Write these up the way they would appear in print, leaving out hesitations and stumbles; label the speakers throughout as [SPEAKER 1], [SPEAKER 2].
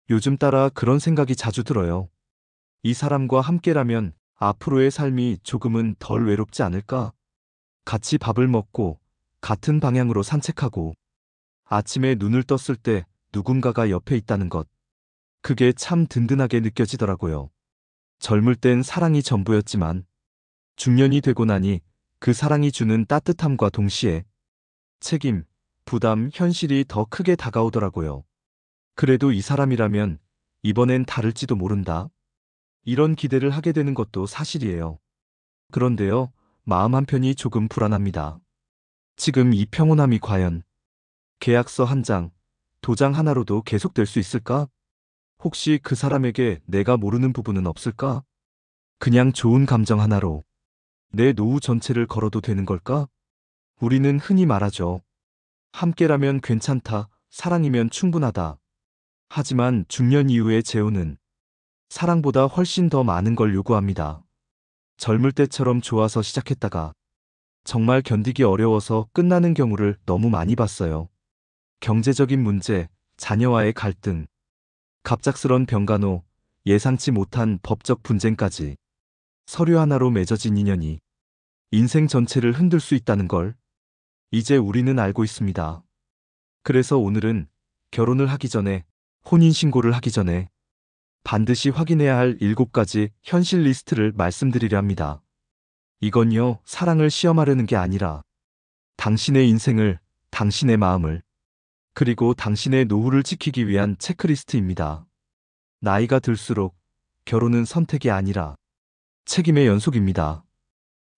[SPEAKER 1] 요즘 따라 그런 생각이 자주 들어요. 이 사람과 함께라면 앞으로의 삶이 조금은 덜 외롭지 않을까? 같이 밥을 먹고, 같은 방향으로 산책하고, 아침에 눈을 떴을 때 누군가가 옆에 있다는 것. 그게 참 든든하게 느껴지더라고요. 젊을 땐 사랑이 전부였지만, 중년이 되고 나니 그 사랑이 주는 따뜻함과 동시에 책임, 부담, 현실이 더 크게 다가오더라고요. 그래도 이 사람이라면 이번엔 다를지도 모른다. 이런 기대를 하게 되는 것도 사실이에요. 그런데요, 마음 한편이 조금 불안합니다. 지금 이 평온함이 과연 계약서 한 장, 도장 하나로도 계속될 수 있을까? 혹시 그 사람에게 내가 모르는 부분은 없을까? 그냥 좋은 감정 하나로 내 노후 전체를 걸어도 되는 걸까? 우리는 흔히 말하죠. 함께라면 괜찮다, 사랑이면 충분하다. 하지만 중년 이후의 재혼은 사랑보다 훨씬 더 많은 걸 요구합니다. 젊을 때처럼 좋아서 시작했다가 정말 견디기 어려워서 끝나는 경우를 너무 많이 봤어요. 경제적인 문제, 자녀와의 갈등, 갑작스런 병간호, 예상치 못한 법적 분쟁까지 서류 하나로 맺어진 인연이 인생 전체를 흔들 수 있다는 걸 이제 우리는 알고 있습니다. 그래서 오늘은 결혼을 하기 전에, 혼인신고를 하기 전에 반드시 확인해야 할 7가지 현실 리스트를 말씀드리려 합니다. 이건요, 사랑을 시험하려는 게 아니라 당신의 인생을, 당신의 마음을, 그리고 당신의 노후를 지키기 위한 체크리스트입니다. 나이가 들수록 결혼은 선택이 아니라 책임의 연속입니다.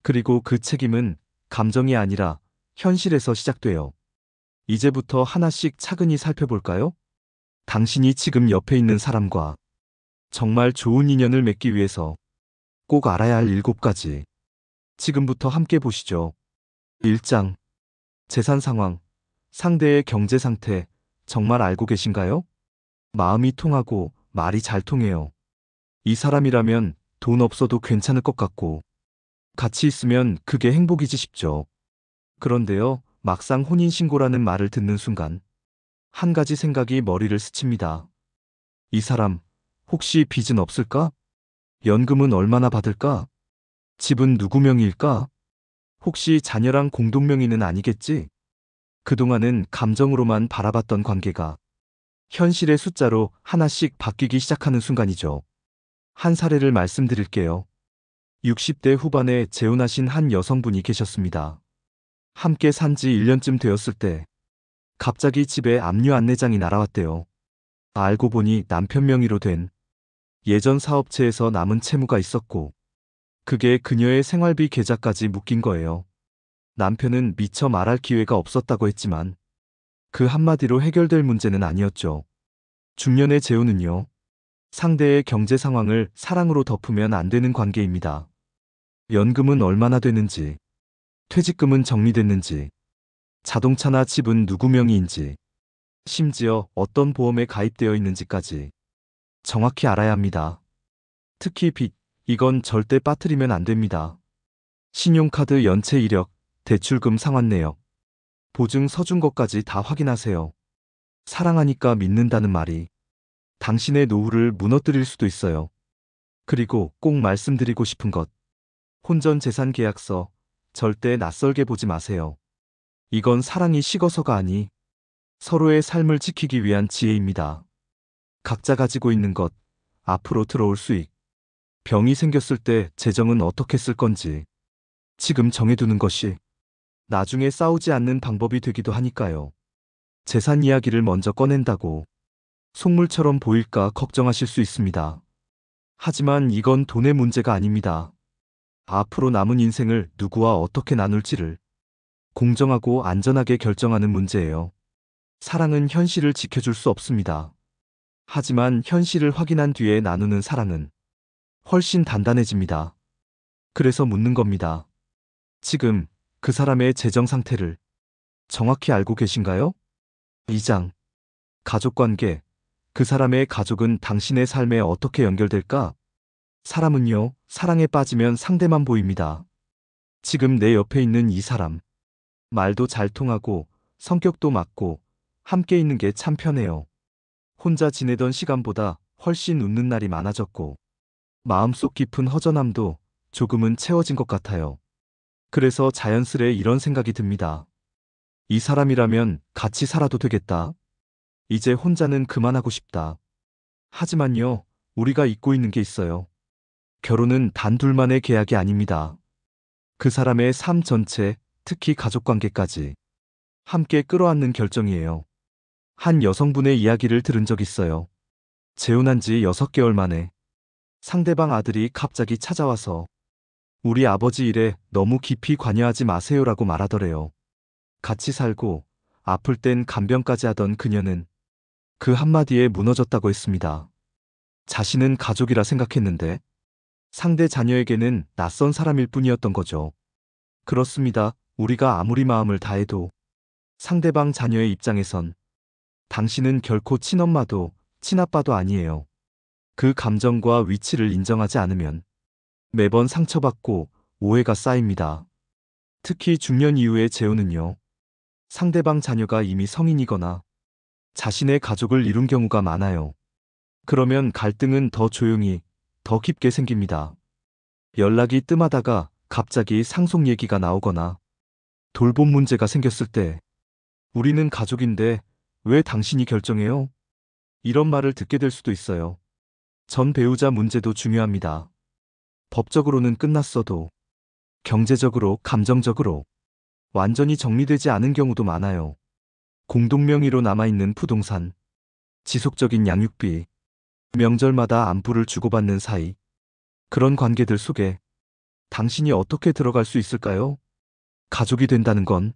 [SPEAKER 1] 그리고 그 책임은 감정이 아니라 현실에서 시작돼요. 이제부터 하나씩 차근히 살펴볼까요? 당신이 지금 옆에 있는 사람과 정말 좋은 인연을 맺기 위해서 꼭 알아야 할 7가지. 지금부터 함께 보시죠. 1장. 재산 상황. 상대의 경제 상태 정말 알고 계신가요? 마음이 통하고 말이 잘 통해요. 이 사람이라면 돈 없어도 괜찮을 것 같고 같이 있으면 그게 행복이지 싶죠. 그런데요, 막상 혼인신고라는 말을 듣는 순간 한 가지 생각이 머리를 스칩니다. 이 사람 혹시 빚은 없을까? 연금은 얼마나 받을까? 집은 누구 명의일까? 혹시 자녀랑 공동명의는 아니겠지? 그동안은 감정으로만 바라봤던 관계가 현실의 숫자로 하나씩 바뀌기 시작하는 순간이죠. 한 사례를 말씀드릴게요. 60대 후반에 재혼하신 한 여성분이 계셨습니다. 함께 산지 1년쯤 되었을 때 갑자기 집에 압류 안내장이 날아왔대요. 알고 보니 남편 명의로 된 예전 사업체에서 남은 채무가 있었고 그게 그녀의 생활비 계좌까지 묶인 거예요. 남편은 미처 말할 기회가 없었다고 했지만 그 한마디로 해결될 문제는 아니었죠. 중년의 재혼은요, 상대의 경제 상황을 사랑으로 덮으면 안 되는 관계입니다. 연금은 얼마나 되는지, 퇴직금은 정리됐는지, 자동차나 집은 누구 명의인지, 심지어 어떤 보험에 가입되어 있는지까지 정확히 알아야 합니다. 특히 빚, 이건 절대 빠뜨리면 안 됩니다. 신용카드 연체 이력, 대출금 상환 내역, 보증 서준 것까지 다 확인하세요. 사랑하니까 믿는다는 말이 당신의 노후를 무너뜨릴 수도 있어요. 그리고 꼭 말씀드리고 싶은 것. 혼전 재산 계약서 절대 낯설게 보지 마세요. 이건 사랑이 식어서가 아니 서로의 삶을 지키기 위한 지혜입니다. 각자 가지고 있는 것, 앞으로 들어올 수익, 병이 생겼을 때 재정은 어떻게 쓸 건지 지금 정해두는 것이 나중에 싸우지 않는 방법이 되기도 하니까요. 재산 이야기를 먼저 꺼낸다고 속물처럼 보일까 걱정하실 수 있습니다. 하지만 이건 돈의 문제가 아닙니다. 앞으로 남은 인생을 누구와 어떻게 나눌지를 공정하고 안전하게 결정하는 문제예요. 사랑은 현실을 지켜줄 수 없습니다. 하지만 현실을 확인한 뒤에 나누는 사랑은 훨씬 단단해집니다. 그래서 묻는 겁니다. 지금 그 사람의 재정 상태를 정확히 알고 계신가요? 2장. 가족관계. 그 사람의 가족은 당신의 삶에 어떻게 연결될까? 사람은요, 사랑에 빠지면 상대만 보입니다. 지금 내 옆에 있는 이 사람. 말도 잘 통하고, 성격도 맞고, 함께 있는 게 참 편해요. 혼자 지내던 시간보다 훨씬 웃는 날이 많아졌고, 마음속 깊은 허전함도 조금은 채워진 것 같아요. 그래서 자연스레 이런 생각이 듭니다. 이 사람이라면 같이 살아도 되겠다. 이제 혼자는 그만하고 싶다. 하지만요, 우리가 잊고 있는 게 있어요. 결혼은 단 둘만의 계약이 아닙니다. 그 사람의 삶 전체, 특히 가족 관계까지 함께 끌어안는 결정이에요. 한 여성분의 이야기를 들은 적 있어요. 재혼한 지 6개월 만에 상대방 아들이 갑자기 찾아와서 우리 아버지 일에 너무 깊이 관여하지 마세요라고 말하더래요. 같이 살고 아플 땐 간병까지 하던 그녀는 그 한마디에 무너졌다고 했습니다. 자신은 가족이라 생각했는데 상대 자녀에게는 낯선 사람일 뿐이었던 거죠. 그렇습니다. 우리가 아무리 마음을 다해도 상대방 자녀의 입장에선 당신은 결코 친엄마도 친아빠도 아니에요. 그 감정과 위치를 인정하지 않으면 매번 상처받고 오해가 쌓입니다. 특히 중년 이후의 재혼은요. 상대방 자녀가 이미 성인이거나 자신의 가족을 이룬 경우가 많아요. 그러면 갈등은 더 조용히, 더 깊게 생깁니다. 연락이 뜸하다가 갑자기 상속 얘기가 나오거나 돌봄 문제가 생겼을 때 우리는 가족인데 왜 당신이 결정해요? 이런 말을 듣게 될 수도 있어요. 전 배우자 문제도 중요합니다. 법적으로는 끝났어도 경제적으로, 감정적으로 완전히 정리되지 않은 경우도 많아요. 공동명의로 남아있는 부동산, 지속적인 양육비, 명절마다 안부를 주고받는 사이, 그런 관계들 속에 당신이 어떻게 들어갈 수 있을까요? 가족이 된다는 건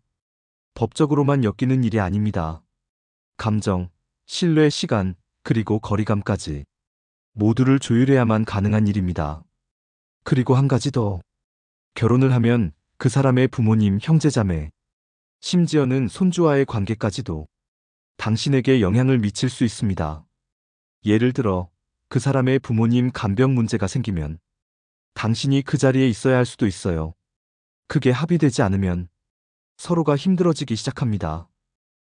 [SPEAKER 1] 법적으로만 엮이는 일이 아닙니다. 감정, 신뢰, 시간, 그리고 거리감까지 모두를 조율해야만 가능한 일입니다. 그리고 한 가지 더. 결혼을 하면 그 사람의 부모님, 형제자매, 심지어는 손주와의 관계까지도 당신에게 영향을 미칠 수 있습니다. 예를 들어 그 사람의 부모님 간병 문제가 생기면 당신이 그 자리에 있어야 할 수도 있어요. 그게 합의되지 않으면 서로가 힘들어지기 시작합니다.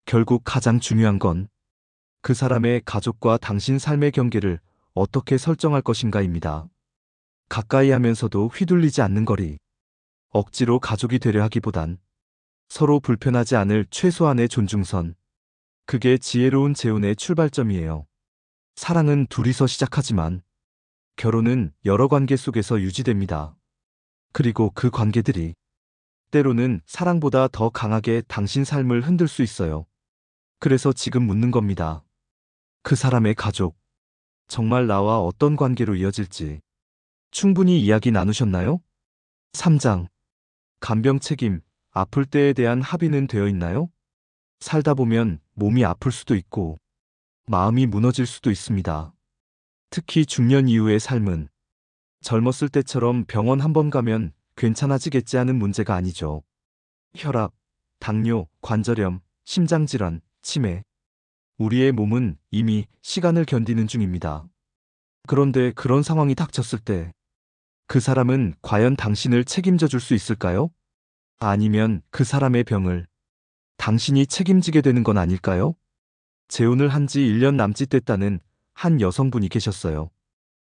[SPEAKER 1] 결국 가장 중요한 건 그 사람의 가족과 당신 삶의 경계를 어떻게 설정할 것인가입니다. 가까이 하면서도 휘둘리지 않는 거리. 억지로 가족이 되려 하기보단 서로 불편하지 않을 최소한의 존중선. 그게 지혜로운 재혼의 출발점이에요. 사랑은 둘이서 시작하지만 결혼은 여러 관계 속에서 유지됩니다. 그리고 그 관계들이 때로는 사랑보다 더 강하게 당신 삶을 흔들 수 있어요. 그래서 지금 묻는 겁니다. 그 사람의 가족, 정말 나와 어떤 관계로 이어질지 충분히 이야기 나누셨나요? 3장. 간병 책임, 아플 때에 대한 합의는 되어 있나요? 살다 보면 몸이 아플 수도 있고 마음이 무너질 수도 있습니다. 특히 중년 이후의 삶은 젊었을 때처럼 병원 한 번 가면 괜찮아지겠지 하는 문제가 아니죠. 혈압, 당뇨, 관절염, 심장질환, 치매. 우리의 몸은 이미 시간을 견디는 중입니다. 그런데 그런 상황이 닥쳤을 때 그 사람은 과연 당신을 책임져 줄 수 있을까요? 아니면 그 사람의 병을 당신이 책임지게 되는 건 아닐까요? 재혼을 한 지 1년 남짓 됐다는 한 여성분이 계셨어요.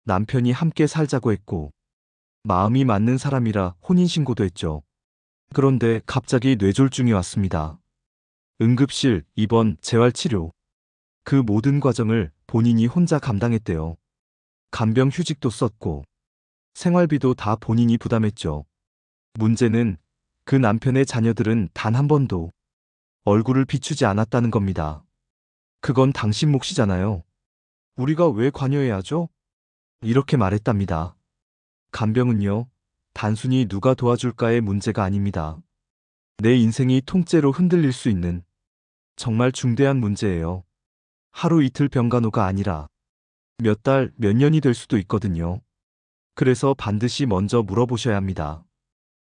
[SPEAKER 1] 남편이 함께 살자고 했고 마음이 맞는 사람이라 혼인신고도 했죠. 그런데 갑자기 뇌졸중이 왔습니다. 응급실, 입원, 재활치료. 그 모든 과정을 본인이 혼자 감당했대요. 간병 휴직도 썼고 생활비도 다 본인이 부담했죠. 문제는 그 남편의 자녀들은 단 한 번도 얼굴을 비추지 않았다는 겁니다. 그건 당신 몫이잖아요. 우리가 왜 관여해야 하죠? 이렇게 말했답니다. 간병은요, 단순히 누가 도와줄까의 문제가 아닙니다. 내 인생이 통째로 흔들릴 수 있는 정말 중대한 문제예요. 하루 이틀 병간호가 아니라 몇 달, 몇 년이 될 수도 있거든요. 그래서 반드시 먼저 물어보셔야 합니다.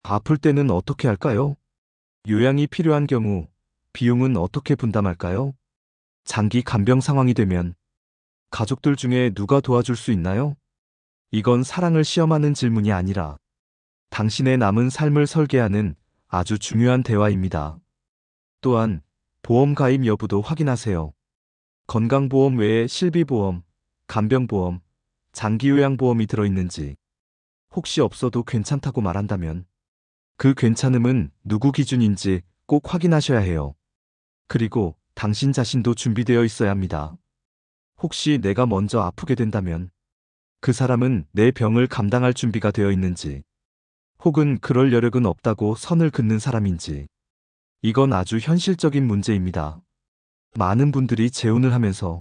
[SPEAKER 1] 아플 때는 어떻게 할까요? 요양이 필요한 경우 비용은 어떻게 분담할까요? 장기 간병 상황이 되면 가족들 중에 누가 도와줄 수 있나요? 이건 사랑을 시험하는 질문이 아니라 당신의 남은 삶을 설계하는 아주 중요한 대화입니다. 또한 보험 가입 여부도 확인하세요. 건강보험 외에 실비보험, 간병보험, 장기요양보험이 들어있는지, 혹시 없어도 괜찮다고 말한다면 그 괜찮음은 누구 기준인지 꼭 확인하셔야 해요. 그리고 당신 자신도 준비되어 있어야 합니다. 혹시 내가 먼저 아프게 된다면 그 사람은 내 병을 감당할 준비가 되어 있는지, 혹은 그럴 여력은 없다고 선을 긋는 사람인지, 이건 아주 현실적인 문제입니다. 많은 분들이 재혼을 하면서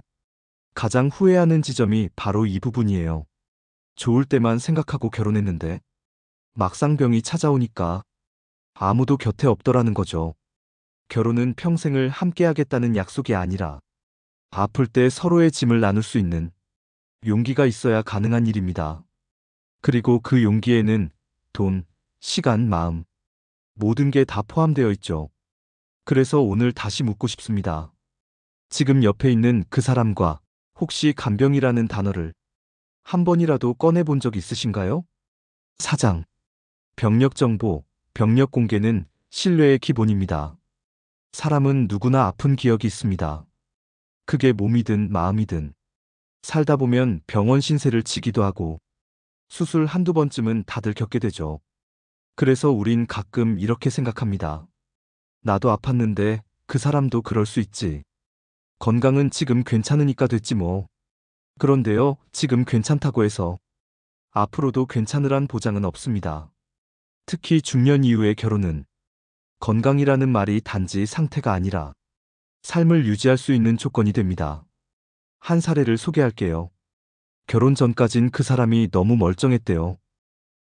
[SPEAKER 1] 가장 후회하는 지점이 바로 이 부분이에요. 좋을 때만 생각하고 결혼했는데 막상 병이 찾아오니까 아무도 곁에 없더라는 거죠. 결혼은 평생을 함께하겠다는 약속이 아니라 아플 때 서로의 짐을 나눌 수 있는 용기가 있어야 가능한 일입니다. 그리고 그 용기에는 돈, 시간, 마음, 모든 게 다 포함되어 있죠. 그래서 오늘 다시 묻고 싶습니다. 지금 옆에 있는 그 사람과 혹시 간병이라는 단어를 한 번이라도 꺼내본 적 있으신가요? 사장. 병력 정보, 병력 공개는 신뢰의 기본입니다. 사람은 누구나 아픈 기억이 있습니다. 그게 몸이든 마음이든. 살다 보면 병원 신세를 지기도 하고 수술 한두 번쯤은 다들 겪게 되죠. 그래서 우린 가끔 이렇게 생각합니다. 나도 아팠는데 그 사람도 그럴 수 있지. 건강은 지금 괜찮으니까 됐지 뭐. 그런데요, 지금 괜찮다고 해서 앞으로도 괜찮으란 보장은 없습니다. 특히 중년 이후의 결혼은 건강이라는 말이 단지 상태가 아니라 삶을 유지할 수 있는 조건이 됩니다. 한 사례를 소개할게요. 결혼 전까진 그 사람이 너무 멀쩡했대요.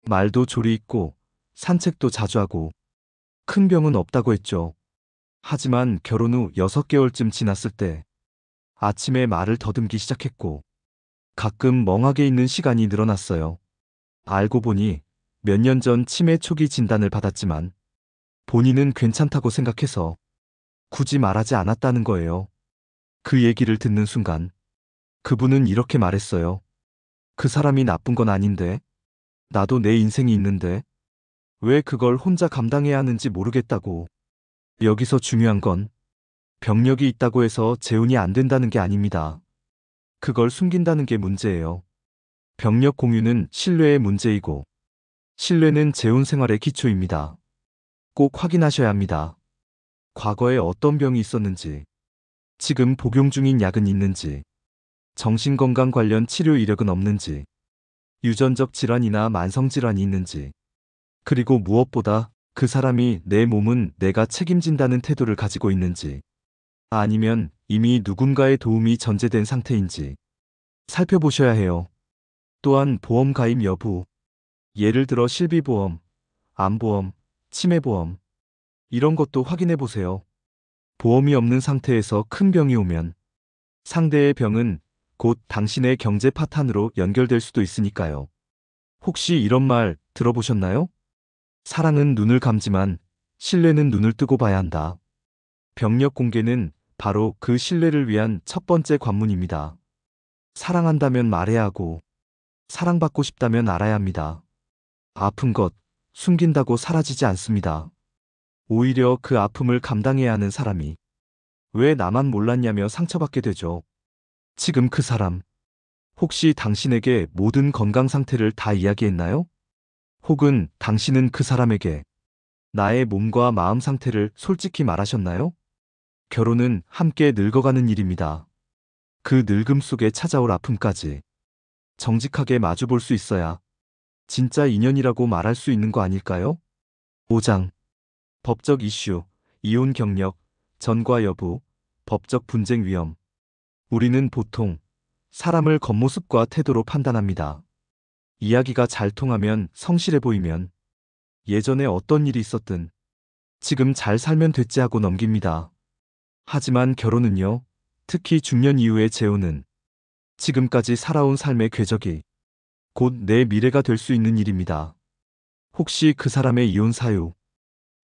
[SPEAKER 1] 말도 조리 있고 산책도 자주 하고 큰 병은 없다고 했죠. 하지만 결혼 후 6개월쯤 지났을 때 아침에 말을 더듬기 시작했고 가끔 멍하게 있는 시간이 늘어났어요. 알고 보니 몇 년 전 치매 초기 진단을 받았지만 본인은 괜찮다고 생각해서 굳이 말하지 않았다는 거예요. 그 얘기를 듣는 순간 그분은 이렇게 말했어요. 그 사람이 나쁜 건 아닌데, 나도 내 인생이 있는데 왜 그걸 혼자 감당해야 하는지 모르겠다고. 여기서 중요한 건 병력이 있다고 해서 재혼이 안 된다는 게 아닙니다. 그걸 숨긴다는 게 문제예요. 병력 공유는 신뢰의 문제이고 신뢰는 재혼 생활의 기초입니다. 꼭 확인하셔야 합니다. 과거에 어떤 병이 있었는지, 지금 복용 중인 약은 있는지, 정신건강 관련 치료 이력은 없는지, 유전적 질환이나 만성질환이 있는지, 그리고 무엇보다 그 사람이 내 몸은 내가 책임진다는 태도를 가지고 있는지, 아니면 이미 누군가의 도움이 전제된 상태인지 살펴보셔야 해요. 또한 보험 가입 여부, 예를 들어 실비보험, 암보험, 치매보험, 이런 것도 확인해 보세요. 보험이 없는 상태에서 큰 병이 오면 상대의 병은 곧 당신의 경제 파탄으로 연결될 수도 있으니까요. 혹시 이런 말 들어보셨나요? 사랑은 눈을 감지만 신뢰는 눈을 뜨고 봐야 한다. 병력 공개는 바로 그 신뢰를 위한 첫 번째 관문입니다. 사랑한다면 말해야 하고 사랑받고 싶다면 알아야 합니다. 아픈 것 숨긴다고 사라지지 않습니다. 오히려 그 아픔을 감당해야 하는 사람이 왜 나만 몰랐냐며 상처받게 되죠. 지금 그 사람, 혹시 당신에게 모든 건강 상태를 다 이야기했나요? 혹은 당신은 그 사람에게 나의 몸과 마음 상태를 솔직히 말하셨나요? 결혼은 함께 늙어가는 일입니다. 그 늙음 속에 찾아올 아픔까지 정직하게 마주볼 수 있어야 진짜 인연이라고 말할 수 있는 거 아닐까요? 5장. 법적 이슈, 이혼 경력, 전과 여부, 법적 분쟁 위험. 우리는 보통 사람을 겉모습과 태도로 판단합니다. 이야기가 잘 통하면 성실해 보이면 예전에 어떤 일이 있었든 지금 잘 살면 됐지 하고 넘깁니다. 하지만 결혼은요, 특히 중년 이후의 재혼은 지금까지 살아온 삶의 궤적이 곧 내 미래가 될 수 있는 일입니다. 혹시 그 사람의 이혼 사유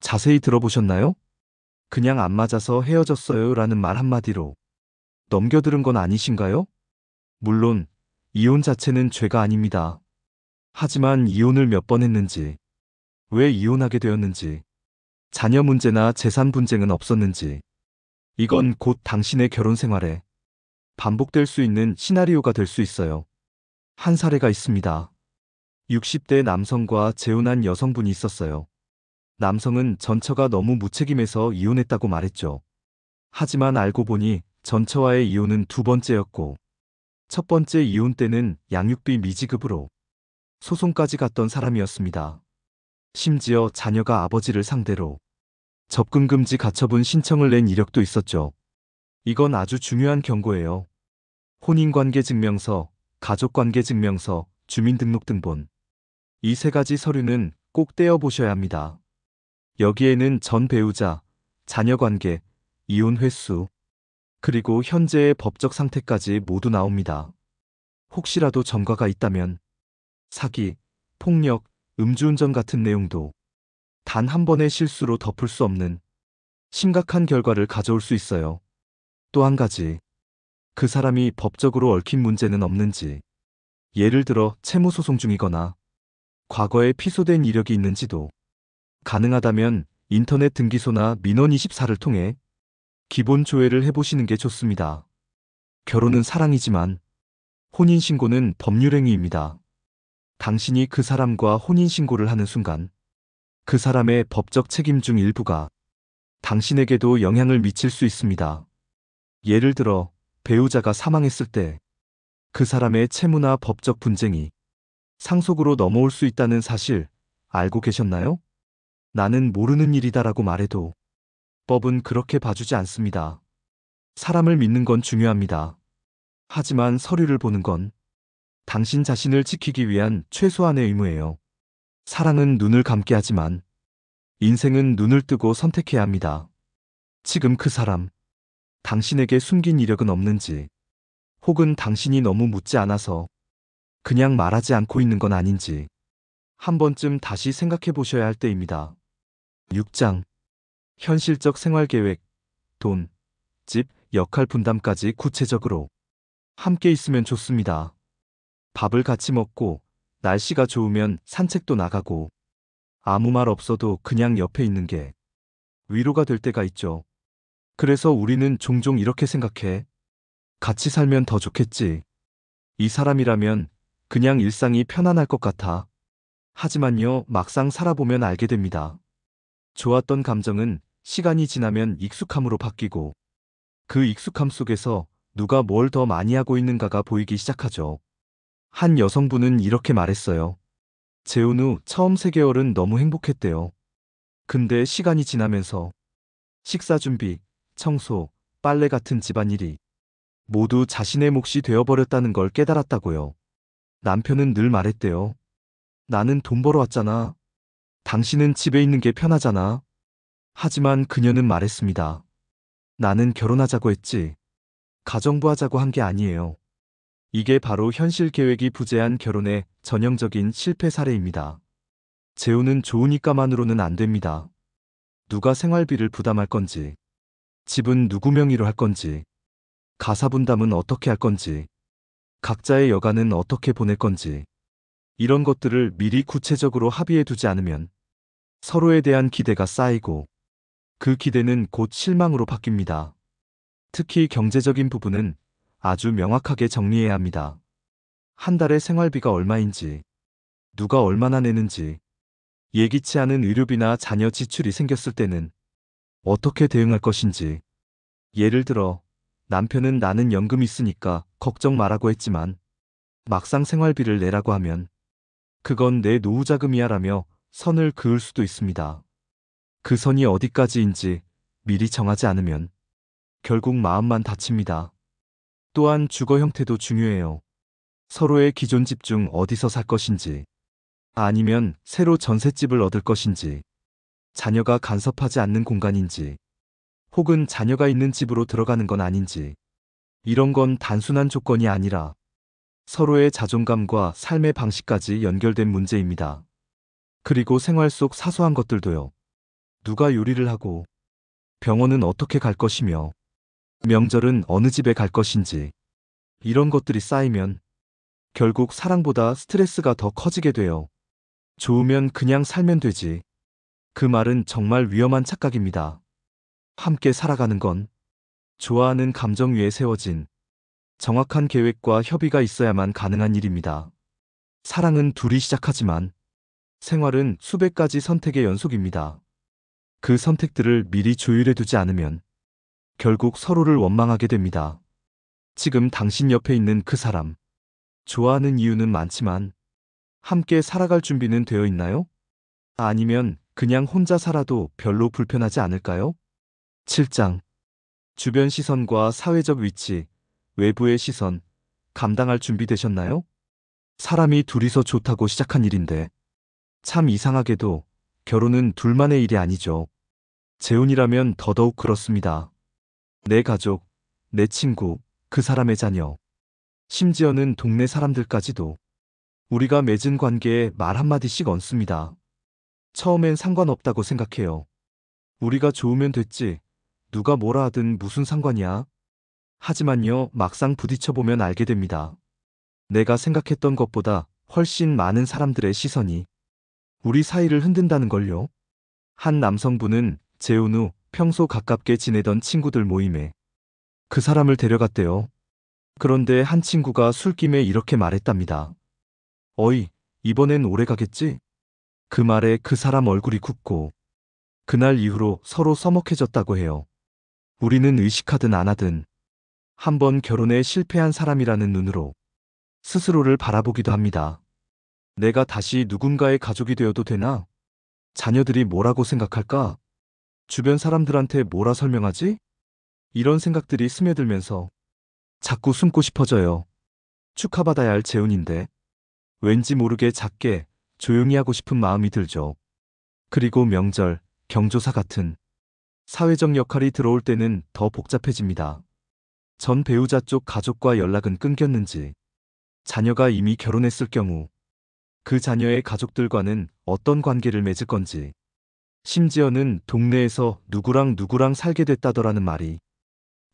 [SPEAKER 1] 자세히 들어보셨나요? 그냥 안 맞아서 헤어졌어요 라는 말 한마디로 넘겨들은 건 아니신가요? 물론 이혼 자체는 죄가 아닙니다. 하지만 이혼을 몇 번 했는지, 왜 이혼하게 되었는지, 자녀 문제나 재산 분쟁은 없었는지, 이건 곧 당신의 결혼 생활에 반복될 수 있는 시나리오가 될 수 있어요. 한 사례가 있습니다. 60대 남성과 재혼한 여성분이 있었어요. 남성은 전처가 너무 무책임해서 이혼했다고 말했죠. 하지만 알고 보니 전처와의 이혼은 두 번째였고, 첫 번째 이혼 때는 양육비 미지급으로 소송까지 갔던 사람이었습니다. 심지어 자녀가 아버지를 상대로 접근금지 가처분 신청을 낸 이력도 있었죠. 이건 아주 중요한 경고예요. 혼인관계증명서, 가족관계증명서, 주민등록등본. 이 세 가지 서류는 꼭 떼어보셔야 합니다. 여기에는 전 배우자, 자녀관계, 이혼 횟수, 그리고 현재의 법적 상태까지 모두 나옵니다. 혹시라도 전과가 있다면 사기, 폭력, 음주운전 같은 내용도 단 한 번의 실수로 덮을 수 없는 심각한 결과를 가져올 수 있어요. 또 한 가지, 그 사람이 법적으로 얽힌 문제는 없는지, 예를 들어 채무소송 중이거나 과거에 피소된 이력이 있는지도 가능하다면 인터넷 등기소나 민원24를 통해 기본 조회를 해보시는 게 좋습니다. 결혼은 사랑이지만 혼인신고는 법률행위입니다. 당신이 그 사람과 혼인신고를 하는 순간 그 사람의 법적 책임 중 일부가 당신에게도 영향을 미칠 수 있습니다. 예를 들어 배우자가 사망했을 때 그 사람의 채무나 법적 분쟁이 상속으로 넘어올 수 있다는 사실 알고 계셨나요? 나는 모르는 일이다라고 말해도 법은 그렇게 봐주지 않습니다. 사람을 믿는 건 중요합니다. 하지만 서류를 보는 건 당신 자신을 지키기 위한 최소한의 의무예요. 사랑은 눈을 감게 하지만 인생은 눈을 뜨고 선택해야 합니다. 지금 그 사람, 당신에게 숨긴 이력은 없는지, 혹은 당신이 너무 묻지 않아서 그냥 말하지 않고 있는 건 아닌지 한 번쯤 다시 생각해 보셔야 할 때입니다. 6장. 현실적 생활계획, 돈, 집, 역할 분담까지 구체적으로 함께 있으면 좋습니다. 밥을 같이 먹고 날씨가 좋으면 산책도 나가고 아무 말 없어도 그냥 옆에 있는 게 위로가 될 때가 있죠. 그래서 우리는 종종 이렇게 생각해. 같이 살면 더 좋겠지. 이 사람이라면 그냥 일상이 편안할 것 같아. 하지만요, 막상 살아보면 알게 됩니다. 좋았던 감정은 시간이 지나면 익숙함으로 바뀌고 그 익숙함 속에서 누가 뭘 더 많이 하고 있는가가 보이기 시작하죠. 한 여성분은 이렇게 말했어요. 재혼 후 처음 3개월은 너무 행복했대요. 근데 시간이 지나면서 식사 준비, 청소, 빨래 같은 집안일이 모두 자신의 몫이 되어버렸다는 걸 깨달았다고요. 남편은 늘 말했대요. 나는 돈 벌어 왔잖아. 당신은 집에 있는 게 편하잖아. 하지만 그녀는 말했습니다. 나는 결혼하자고 했지. 가정부 하자고 한 게 아니에요. 이게 바로 현실 계획이 부재한 결혼의 전형적인 실패 사례입니다. 재혼은 좋으니까만으로는 안 됩니다. 누가 생활비를 부담할 건지, 집은 누구 명의로 할 건지, 가사분담은 어떻게 할 건지, 각자의 여가는 어떻게 보낼 건지, 이런 것들을 미리 구체적으로 합의해 두지 않으면 서로에 대한 기대가 쌓이고 그 기대는 곧 실망으로 바뀝니다. 특히 경제적인 부분은 아주 명확하게 정리해야 합니다. 한 달에 생활비가 얼마인지, 누가 얼마나 내는지, 예기치 않은 의료비나 자녀 지출이 생겼을 때는 어떻게 대응할 것인지. 예를 들어 남편은 나는 연금 있으니까 걱정 말라고 했지만 막상 생활비를 내라고 하면 그건 내 노후 자금이야 라며 선을 그을 수도 있습니다. 그 선이 어디까지인지 미리 정하지 않으면 결국 마음만 다칩니다. 또한 주거 형태도 중요해요. 서로의 기존 집 중 어디서 살 것인지, 아니면 새로 전셋집을 얻을 것인지, 자녀가 간섭하지 않는 공간인지, 혹은 자녀가 있는 집으로 들어가는 건 아닌지, 이런 건 단순한 조건이 아니라 서로의 자존감과 삶의 방식까지 연결된 문제입니다. 그리고 생활 속 사소한 것들도요. 누가 요리를 하고, 병원은 어떻게 갈 것이며, 명절은 어느 집에 갈 것인지, 이런 것들이 쌓이면 결국 사랑보다 스트레스가 더 커지게 돼요. 좋으면 그냥 살면 되지. 그 말은 정말 위험한 착각입니다. 함께 살아가는 건 좋아하는 감정 위에 세워진 정확한 계획과 협의가 있어야만 가능한 일입니다. 사랑은 둘이 시작하지만 생활은 수백 가지 선택의 연속입니다. 그 선택들을 미리 조율해 두지 않으면 결국 서로를 원망하게 됩니다. 지금 당신 옆에 있는 그 사람, 좋아하는 이유는 많지만 함께 살아갈 준비는 되어 있나요? 아니면 그냥 혼자 살아도 별로 불편하지 않을까요? 7장. 주변 시선과 사회적 위치, 외부의 시선, 감당할 준비 되셨나요? 사람이 둘이서 좋다고 시작한 일인데, 참 이상하게도 결혼은 둘만의 일이 아니죠. 재혼이라면 더더욱 그렇습니다. 내 가족, 내 친구, 그 사람의 자녀, 심지어는 동네 사람들까지도 우리가 맺은 관계에 말 한마디씩 얹습니다. 처음엔 상관없다고 생각해요. 우리가 좋으면 됐지. 누가 뭐라 하든 무슨 상관이야. 하지만요, 막상 부딪혀보면 알게 됩니다. 내가 생각했던 것보다 훨씬 많은 사람들의 시선이 우리 사이를 흔든다는 걸요. 한 남성분은 재혼 후 평소 가깝게 지내던 친구들 모임에 그 사람을 데려갔대요. 그런데 한 친구가 술김에 이렇게 말했답니다. 어이, 이번엔 오래 가겠지? 그 말에 그 사람 얼굴이 굳고 그날 이후로 서로 서먹해졌다고 해요. 우리는 의식하든 안 하든 한번 결혼에 실패한 사람이라는 눈으로 스스로를 바라보기도 합니다. 내가 다시 누군가의 가족이 되어도 되나? 자녀들이 뭐라고 생각할까? 주변 사람들한테 뭐라 설명하지? 이런 생각들이 스며들면서 자꾸 숨고 싶어져요. 축하받아야 할 재혼인데 왠지 모르게 작게 조용히 하고 싶은 마음이 들죠. 그리고 명절, 경조사 같은 사회적 역할이 들어올 때는 더 복잡해집니다. 전 배우자 쪽 가족과 연락은 끊겼는지, 자녀가 이미 결혼했을 경우 그 자녀의 가족들과는 어떤 관계를 맺을 건지, 심지어는 동네에서 누구랑 살게 됐다더라는 말이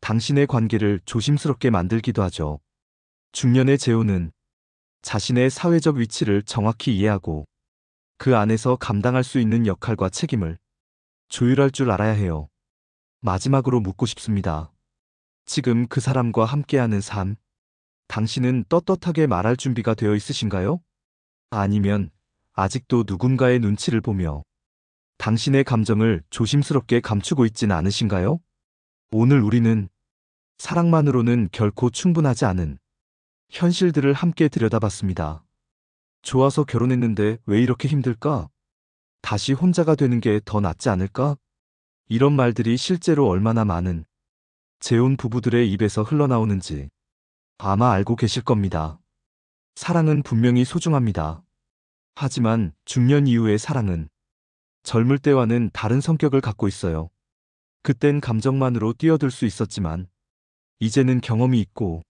[SPEAKER 1] 당신의 관계를 조심스럽게 만들기도 하죠. 중년의 재혼은 자신의 사회적 위치를 정확히 이해하고 그 안에서 감당할 수 있는 역할과 책임을 조율할 줄 알아야 해요. 마지막으로 묻고 싶습니다. 지금 그 사람과 함께하는 삶, 당신은 떳떳하게 말할 준비가 되어 있으신가요? 아니면 아직도 누군가의 눈치를 보며 당신의 감정을 조심스럽게 감추고 있진 않으신가요? 오늘 우리는 사랑만으로는 결코 충분하지 않은 현실들을 함께 들여다봤습니다. 좋아서 결혼했는데 왜 이렇게 힘들까? 다시 혼자가 되는 게 더 낫지 않을까? 이런 말들이 실제로 얼마나 많은 재혼 부부들의 입에서 흘러나오는지 아마 알고 계실 겁니다. 사랑은 분명히 소중합니다. 하지만 중년 이후의 사랑은 젊을 때와는 다른 성격을 갖고 있어요. 그땐 감정만으로 뛰어들 수 있었지만 이제는 경험이 있고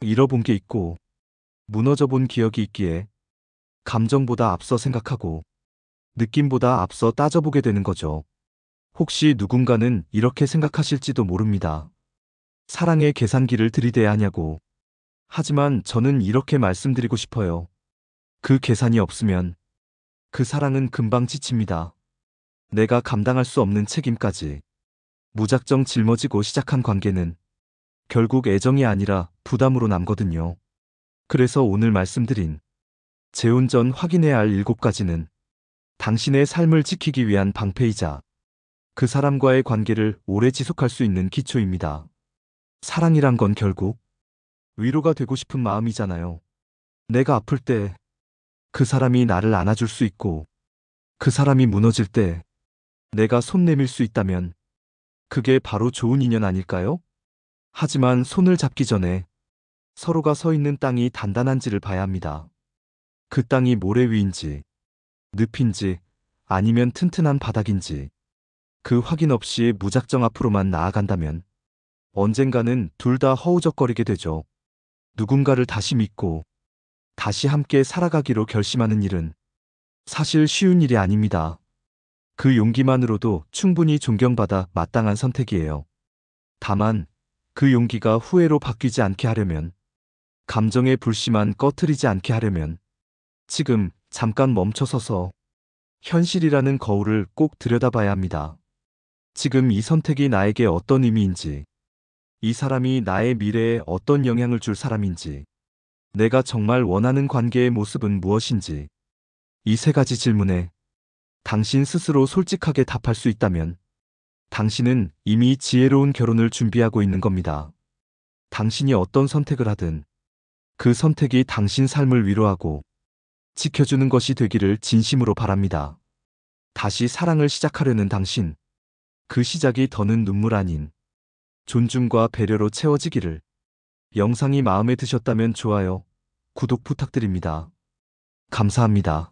[SPEAKER 1] 잃어본 게 있고 무너져 본 기억이 있기에 감정보다 앞서 생각하고 느낌보다 앞서 따져보게 되는 거죠. 혹시 누군가는 이렇게 생각하실지도 모릅니다. 사랑의 계산기를 들이대야 하냐고. 하지만 저는 이렇게 말씀드리고 싶어요. 그 계산이 없으면 그 사랑은 금방 지칩니다. 내가 감당할 수 없는 책임까지 무작정 짊어지고 시작한 관계는 결국 애정이 아니라 부담으로 남거든요. 그래서 오늘 말씀드린 재혼 전 확인해야 할 7가지는 당신의 삶을 지키기 위한 방패이자 그 사람과의 관계를 오래 지속할 수 있는 기초입니다. 사랑이란 건 결국 위로가 되고 싶은 마음이잖아요. 내가 아플 때 그 사람이 나를 안아줄 수 있고 그 사람이 무너질 때 내가 손 내밀 수 있다면 그게 바로 좋은 인연 아닐까요? 하지만 손을 잡기 전에 서로가 서 있는 땅이 단단한지를 봐야 합니다. 그 땅이 모래 위인지 늪인지 아니면 튼튼한 바닥인지 그 확인 없이 무작정 앞으로만 나아간다면 언젠가는 둘 다 허우적거리게 되죠. 누군가를 다시 믿고 다시 함께 살아가기로 결심하는 일은 사실 쉬운 일이 아닙니다. 그 용기만으로도 충분히 존경받아 마땅한 선택이에요. 다만 그 용기가 후회로 바뀌지 않게 하려면, 감정의 불씨만 꺼트리지 않게 하려면 지금 잠깐 멈춰서서 현실이라는 거울을 꼭 들여다봐야 합니다. 지금 이 선택이 나에게 어떤 의미인지, 이 사람이 나의 미래에 어떤 영향을 줄 사람인지, 내가 정말 원하는 관계의 모습은 무엇인지, 이 세 가지 질문에 당신 스스로 솔직하게 답할 수 있다면 당신은 이미 지혜로운 결혼을 준비하고 있는 겁니다. 당신이 어떤 선택을 하든 그 선택이 당신 삶을 위로하고 지켜주는 것이 되기를 진심으로 바랍니다. 다시 사랑을 시작하려는 당신, 그 시작이 더는 눈물 아닌 존중과 배려로 채워지기를. 영상이 마음에 드셨다면 좋아요, 구독 부탁드립니다. 감사합니다.